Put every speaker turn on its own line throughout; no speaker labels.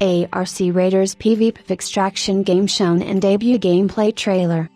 ARC Raiders PvPvE extraction game shown in debut gameplay trailer.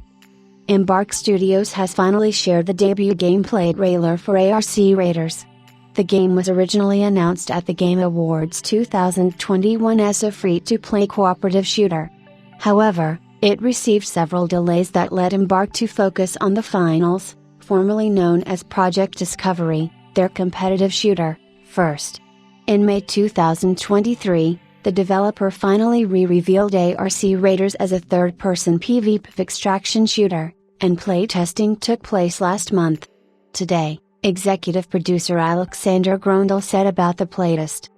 Embark Studios has finally shared the debut gameplay trailer for ARC Raiders. The game was originally announced at the Game Awards 2021 as a free-to-play cooperative shooter. However, it received several delays that led Embark to focus on the finals, formerly known as Project Discovery, their competitive shooter, first. In May 2023, the developer finally revealed ARC Raiders as a third-person PvPvE extraction shooter, and playtesting took place last month. Today, executive producer Alexander Grondel said about the playtest.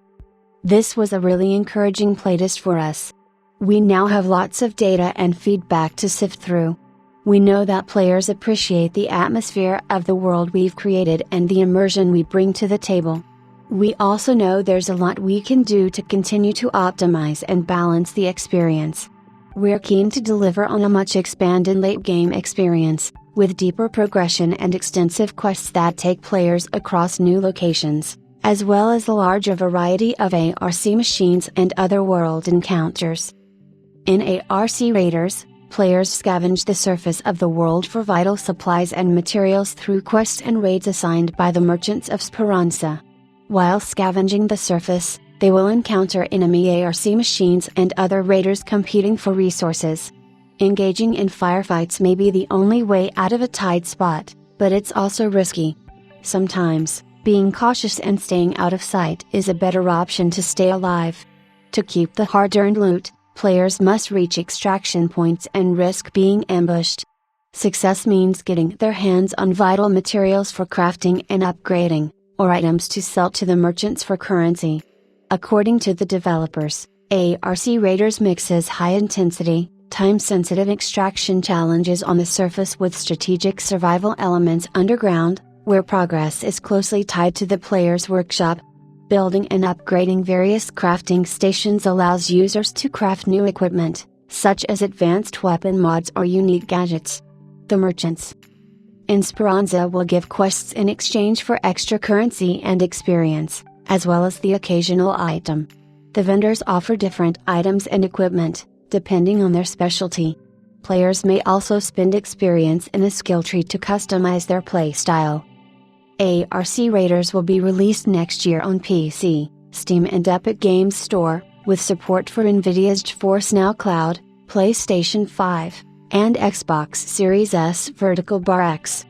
"This was a really encouraging playtest for us. We now have lots of data and feedback to sift through. We know that players appreciate the atmosphere of the world we've created and the immersion we bring to the table. We also know there's a lot we can do to continue to optimize and balance the experience. We're keen to deliver on a much expanded late game experience, with deeper progression and extensive quests that take players across new locations, as well as a larger variety of ARC machines and other world encounters." In ARC Raiders, players scavenge the surface of the world for vital supplies and materials through quests and raids assigned by the merchants of Speranza. While scavenging the surface, they will encounter enemy ARC machines and other raiders competing for resources. Engaging in firefights may be the only way out of a tight spot, but it's also risky. Sometimes, being cautious and staying out of sight is a better option to stay alive. To keep the hard-earned loot, players must reach extraction points and risk being ambushed. Success means getting their hands on vital materials for crafting and upgrading, or items to sell to the merchants for currency. According to the developers, ARC Raiders mixes high-intensity, time-sensitive extraction challenges on the surface with strategic survival elements underground, where progress is closely tied to the player's workshop. Building and upgrading various crafting stations allows users to craft new equipment, such as advanced weapon mods or unique gadgets. The merchants in Speranza will give quests in exchange for extra currency and experience, as well as the occasional item. The vendors offer different items and equipment, depending on their specialty. Players may also spend experience in a skill tree to customize their playstyle. ARC Raiders will be released next year on PC, Steam and Epic Games Store, with support for Nvidia's GeForce Now Cloud, PlayStation 5, and Xbox Series S Vertical Bar X.